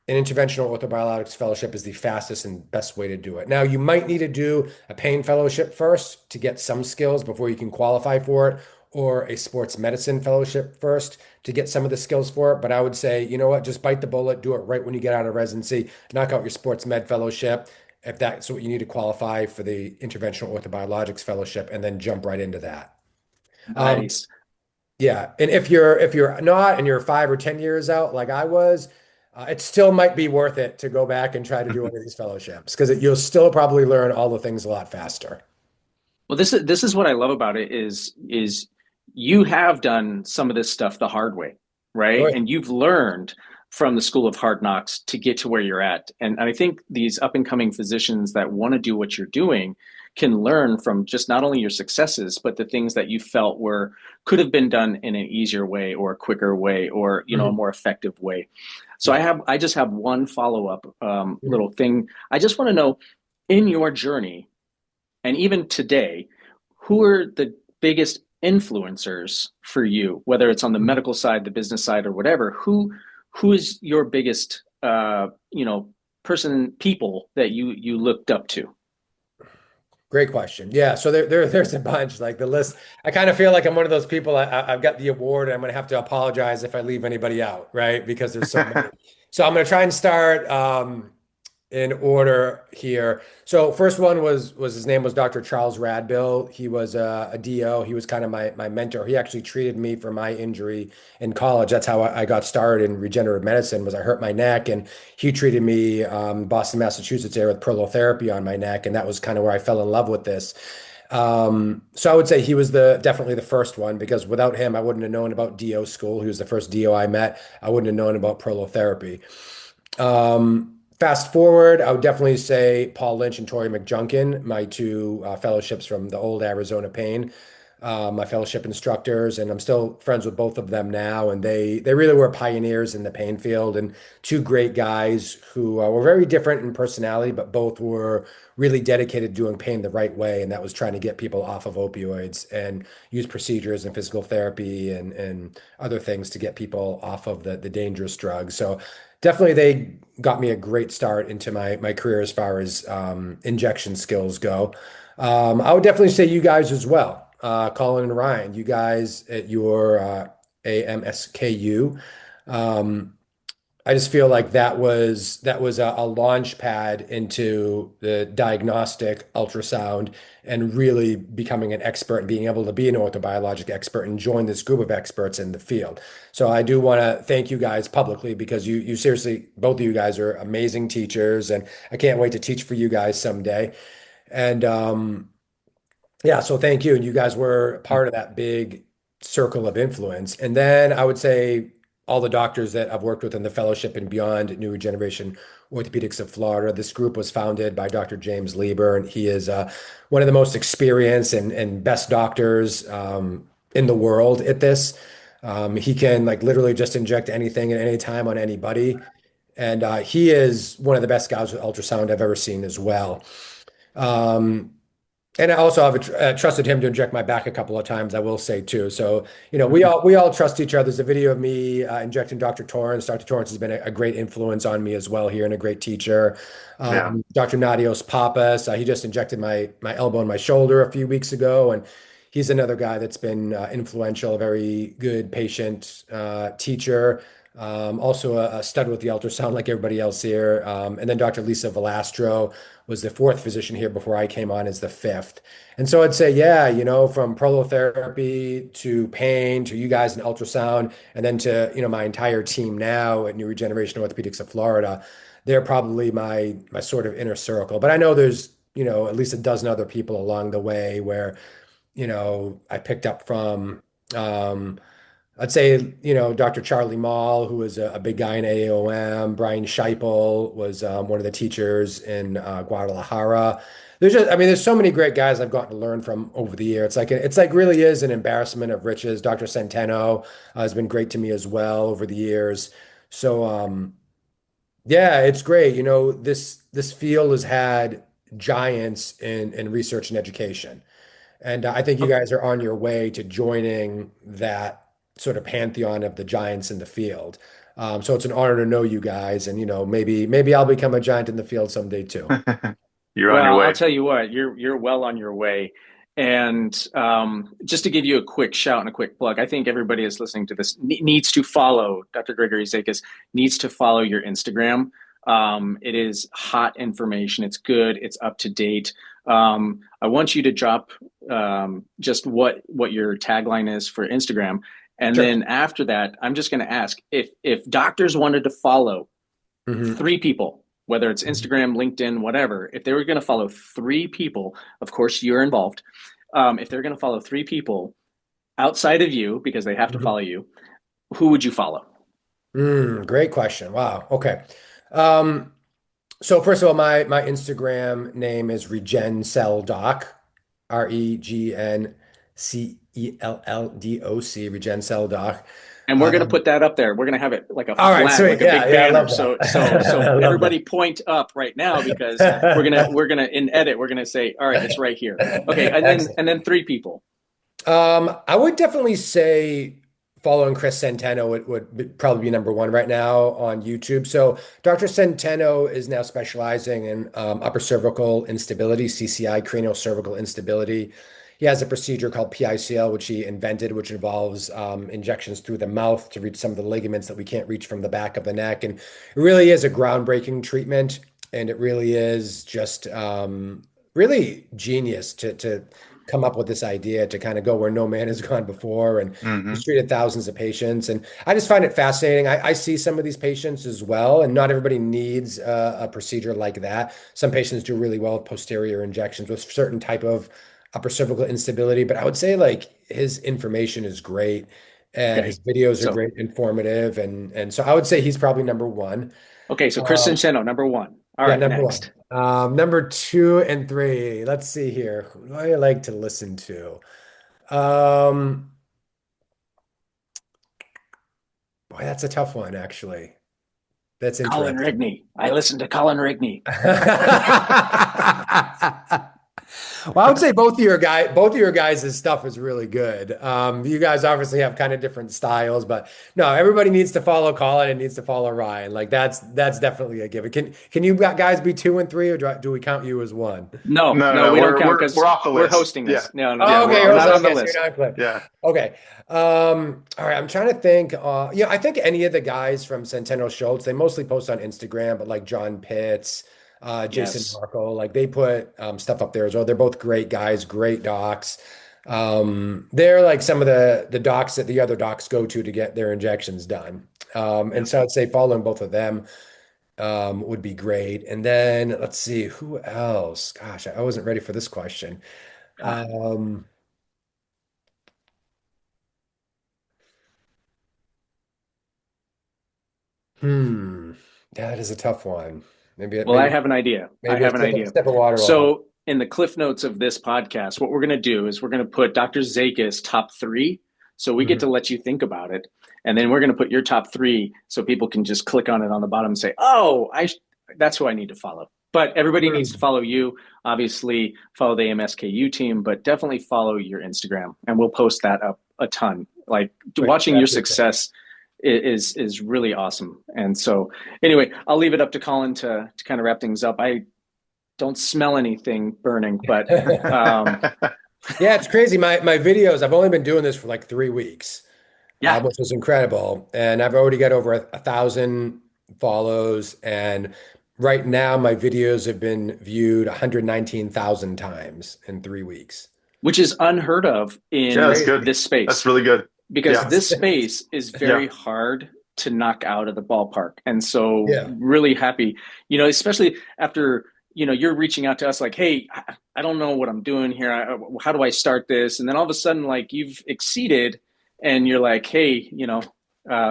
An interventional orthobiologics fellowship is the fastest and best way to do it. Now, you might need to do a pain fellowship first to get some skills before you can qualify for it, or a sports medicine fellowship first to get some of the skills for it. But I would say, you know what, just bite the bullet, do it right when you get out of residency, knock out your sports med fellowship if that's what you need to qualify for the interventional orthobiologics fellowship, and then jump right into that. Um, Nice. yeah, and if you're not and you're 5 or 10 years out like I was, it still might be worth it to go back and try to do one of these fellowships because you'll still probably learn all the things a lot faster. Well, this is what I love about it is you have done some of this stuff the hard way, Oh, right? yeah. And you've learned from the school of hard knocks to get to where you're at. And I think these up and coming physicians that want to do what you're doing can learn from just not only your successes, but the things that you felt were could have been done in an easier way or a quicker way or a Mhm. more effective way. So Yeah. I just have one follow up Mhm. little thing. I just want to know in your journey and even today, who are the biggest influencers for you, whether it's on the Mhm. medical side, the business side, or whatever? Who is your biggest people that you looked up to? Great question. Yeah, so there's a bunch. Like the list, I kind of feel like I'm one of those people. I've got the award, and I'm going to have to apologize if I leave anybody out, right? Because there's so many. So I'm going to try and start in order here. So first one was his name was Dr. Charles Radbill. He was a DO. He was kind of my mentor. He actually treated me for my injury in college. That's how I got started in regenerative medicine. Was I hurt my neck, and he treated me Boston, Massachusetts area with prolotherapy on my neck, and that was kind of where I fell in love with this. So I would say he was the definitely the first one because without him, I wouldn't have known about DO school. He was the first DO I met. I wouldn't have known about prolotherapy. Fast forward, I would definitely say Paul Lynch and Tori McJunkin, my two fellowships from the old Arizona Pain, my fellowship instructors, and I'm still friends with both of them now. And they really were pioneers in the pain field and two great guys who were very different in personality, but both were really dedicated to doing pain the right way, and that was trying to get people off of opioids and use procedures and physical therapy and other things to get people off of the dangerous drugs. So definitely they got me a great start into my career as far as injection skills go. I would definitely say you guys as well, Colin and Ryan, you guys at your AMSKU. Um, I just feel like that was a launch pad into the diagnostic ultrasound and really becoming an expert and being able to be an orthobiologic expert and join this group of experts in the field. So I do want to thank you guys publicly because you seriously, both of you guys are amazing teachers, and I can't wait to teach for you guys someday. And yeah, so thank you. And you guys were part of that big circle of influence. And then I would say all the doctors that I've worked with in the fellowship and beyond at New Regeneration Orthopedics of Florida. This group was founded by Dr. James Lieber, and he is one of the most experienced and best doctors in the world at this. He can like literally just inject anything at any time on anybody. And he is one of the best guys with ultrasound I've ever seen as well. Um, and I also have trusted him to inject my back a couple of times, I will say too. So, we all trust each other. There's a video of me injecting Dr. Torrance. Dr. Torrance has been a great influence on me as well here and a great teacher. Yeah. Dr. Nadios Papas, he just injected my elbow and my shoulder a few weeks ago, and he's another guy that's been influential, a very good patient teacher. Also a stud with the ultrasound like everybody else here. And then Dr. Lisa Velastro was the fourth physician here before I came on as the fifth. And so I'd say, yeah, from prolotherapy to pain to you guys in ultrasound, and then to, my entire team now at New Regeneration Orthopedics of Florida, they're probably my sort of inner circle. But I know there's, at least a dozen other people along the way where, I picked up from Um, I'd say, Dr. Charlie Mall, who was a big guy in AOM. Brian Scheipel was one of the teachers in Guadalajara. There's so many great guys I've gotten to learn from over the year. It's like really is an embarrassment of riches. Dr. Centeno has been great to me as well over the years. So, yeah, it's great. This field has had giants in research and education. And I think you Okay. guys are on your way to joining that sort of pantheon of the giants in the field. So it's an honor to know you guys, and maybe I'll become a giant in the field someday too. You're on your Well, I'll way. tell you what, you're well on your way. And just to give you a quick shout and a quick plug, I think everybody is listening to this needs to follow Dr. Gregory Zakas, needs to follow your Instagram. It is hot information. It's good. It's up to date. I want you to drop just what your tagline is for Instagram, and Sure. then after that, I'm just going to ask if doctors wanted to follow Hmm. three people, whether it's Instagram, LinkedIn, whatever, if they were going to follow three people, of course, you're involved. If they're going to follow three people outside of you, because they have to follow you, who would you follow? Great question. Wow. Okay. Um, so first of all, my Instagram name is RegenCellDoc, RegenCellDoc, RegenCellDoc. And we're going to Um, put that up there. We're going to have it like a all right, flag, sweet. like a Yeah, big yeah, I banner. love So that. I love everybody point up right now because that. we're gonna in edit, we're gonna say, all right, it's right here. Okay, and then Excellent. three people. I would definitely say following Chris Centeno would probably be number one right now on YouTube. So Dr. Centeno is now specializing in upper cervical instability, CCI, cranial cervical instability. He has a procedure called PICL, which he invented, which involves injections through the mouth to reach some of the ligaments that we can't reach from the back of the neck. And it really is a groundbreaking treatment. And it really is just really genius to come up with this idea to kind of go where no man has gone before. And he's Hmm. treated thousands of patients. And I just find it fascinating. I see some of these patients as well, and not everybody needs a procedure like that. Some patients do really well with posterior injections with certain type of upper cervical instability. But I would say like his information is great and Okay, his videos are so great, informative. And so I would say he's probably number one. okay, so Chris Um, Centeno, number one. All yeah, right, number one. next. Number two and three. Let's see here. Who do I like to listen to? Um, Boy, that's a tough one, actually. That's Colin interesting. Rigney. I listened to Colin Rigney. Well, I would say both of your guys' stuff is really good. You guys obviously have kind of different styles, but no, everybody needs to follow Colin and needs to follow Ryan. Like that's definitely a given. Can you guys be two and three, or do we count you as one? No, No, no, no, we don't count we're because off the we're list. hosting Yeah, this. No, no, yeah, Oh, no, we're okay, off we're the not on list. the okay, so you're list. not clear. Yeah. Okay. All right, I'm trying to think. I think any of the guys from Centennial Schultz, they mostly post on Instagram, but like John Pitts, Jason Yes. Markle, like they put stuff up there as well. They're both great guys, great docs. They're like some of the docs that the other docs go to get their injections done. And Yeah. so I'd say following both of them would be great. And then let's see, who else? Gosh, I wasn't ready for this question. Ah, Um, Hmm. Yeah, that is a tough one. Maybe well, I maybe have an idea. I maybe a have an sip, idea. sip of water will help. So, in the cliff notes of this podcast, what we're going to do is we're going to put Dr. Zakas top three. So, we get to Mhm. let you think about it. And then we're going to put your top three so people can just click on it on the bottom and say, oh, that's who I need to follow. But everybody needs to Hmm. follow you. Obviously, follow the MSKU team, but definitely follow your Instagram. And we'll post that up a ton. Like Great. watching I your appreciate it. success is really awesome. And so, anyway, I'll leave it up to Colin to kind of wrap things up. I don't smell anything burning, but um, Yeah, it's crazy. My videos, I've only been doing this for like 3 weeks, yeah, which was incredible. And I've already got over a thousand follows. And right now, my videos have been viewed 119,000 times in 3 weeks. which is unheard of It's Yeah, that's in good. crazy. this That's space really good. because Yeah, this space is yeah. very hard to knock out of the ballpark. And so, Yeah. really happy, especially after. You're reaching out to us like, hey, I don't know what I'm doing here. How do I start this? And then all of a sudden, like you've exceeded and you're like, hey,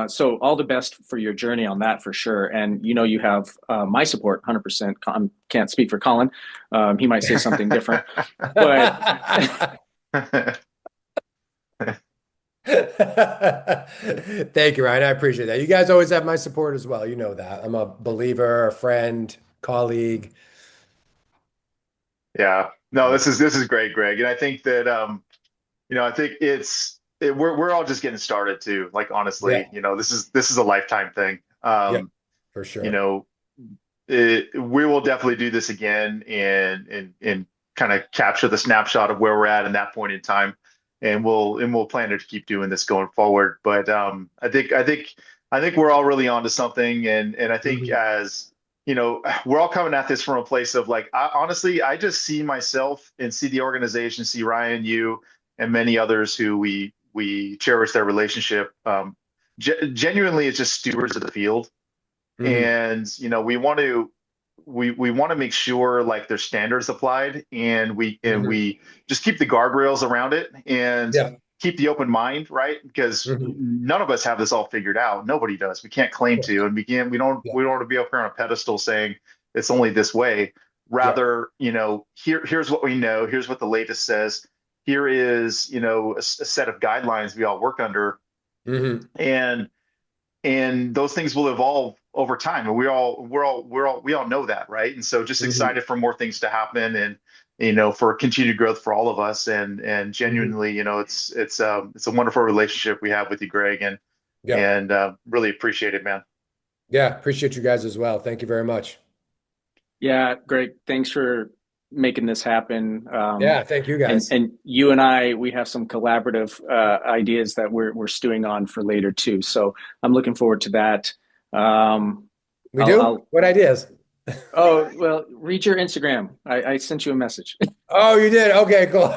so all the best for your journey on that for sure. And you have my support 100%. Can't speak for Colin. He might say something different, but Thank you, Ryan. I appreciate that. You guys always have my support as well. You know that. I'm a believer, a friend, colleague. Yeah. No, this is great, Greg. And I think that I think we're all just getting started too. Like honestly, Yeah, this is a lifetime thing. yeah, for You sure. know, we will definitely do this again and kind of capture the snapshot of where we're at in that point in time, and we'll plan to keep doing this going forward. But I think we're all really onto something, and I think Mhm. as we're all coming at this from a place of like, honestly, I just see myself and see the organization, see Ryan, you, and many others who we cherish their relationship. Genuinely, it's just stewards of the field, Mhm. and we want to make sure like there's standards applied, and we Mhm. just keep the guardrails around it and Yeah. keep the open mind, right? Because Mhm. none of us have this all figured out. Nobody does. We can't Of claim course. to, and Yeah. we don't want to be up here on a pedestal saying it's only this way. Yeah. Rather, here's what we know. Here's what the latest says. Here is a set of guidelines we all work under, Mhm. and those things will evolve over time, and we all know that, right? And so just Mhm. excited for more things to happen, and for continued growth for all of us, and Mhm. genuinely, it's a wonderful relationship we have with you, Greg, and Yeah. really appreciate it, man. Yeah. Appreciate you guys as well. Thank you very much. yeah, Greg, thanks for making this happen. Yeah. Thank you guys. And you and I, we have some collaborative ideas that we're stewing on for later too. So I'm looking forward to that. Um, We do? I'll What ideas? oh well, read your Instagram. I sent you a message. Oh, you did? Okay, cool.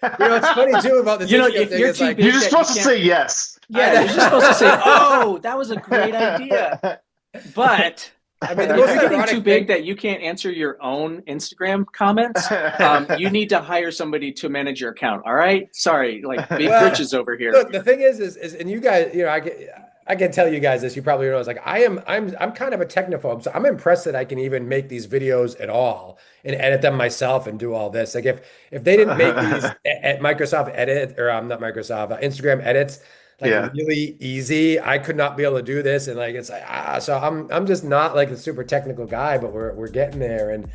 It's funny too about this Instagram If thing you're is too like, You're big just that you supposed to can't, say yes. I yeah, you're just supposed to say, know. "Oh, that was a great idea." But I mean, the if most you're getting too ironic big thing. that you can't answer your own Instagram comments, you need to hire somebody to manage your account. All right? Sorry, like big Well, britches over here. look, the thing is, and you guys, I can tell you guys this. You probably know. It's like I'm kind of a technophobe, so I'm impressed that I can even make these videos at all and edit them myself and do all this. Like if they didn't make these at Microsoft Edit or I'm not Microsoft Instagram edits like Yeah. really easy, I could not be able to do this. And like it's like so I'm just not like a super technical guy, but we're getting there. And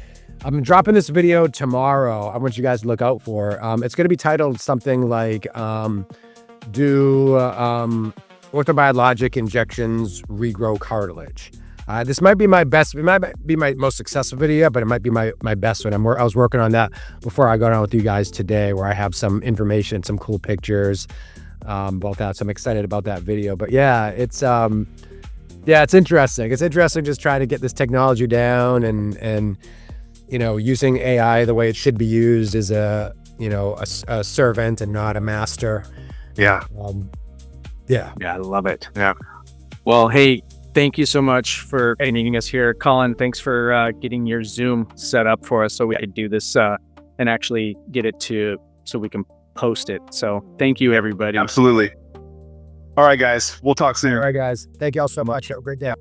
I'm dropping this video tomorrow. I want you guys to look out for. It's going to be titled something like do orthobiologic injections regrow cartilage. This might be my best. It might be my most successful video, but it might be my best one. I was working on that before I got on with you guys today, where I have some information, some cool pictures about that. So I'm excited about that video. But yeah, it's interesting. It's interesting just trying to get this technology down and using AI the way it should be used as a servant and not a master. Yeah. Yeah, I love it. Yeah. Well, hey, thank you so much for meeting us here. Colin, thanks for getting your Zoom set up for us so we could do this and actually get it so we can post it. So thank you, everybody. Absolutely. All right, guys. We'll talk soon. All right, guys. Thank you all so much. Have a great day.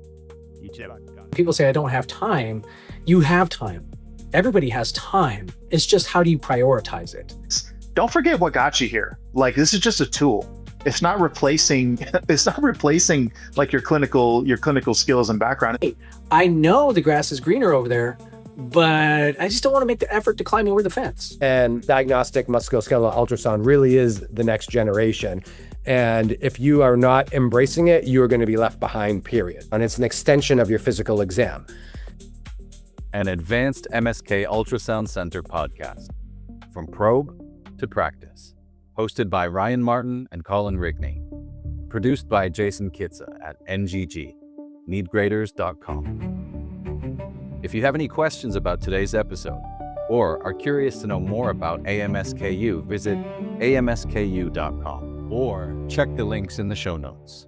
People say, I don't have time. You have time. Everybody has time. It's just how do you prioritize it? Don't forget what got you here. Like, this is just a tool. It's not replacing like your clinical skills and background. I know the grass is greener over there, but I just don't want to make the effort to climb over the fence. And diagnostic musculoskeletal ultrasound really is the next generation. And if you are not embracing it, you are going to be left behind, period. And it's an extension of your physical exam. An advanced MSK Ultrasound Center podcast. From probe to practice. Hosted by Ryan Martin and Colin Rigney. Produced by Jason Kitza at NGG, needgraders.com. If you have any questions about today's episode, or are curious to know more about AMSKU, visit amsku.com or check the links in the show notes.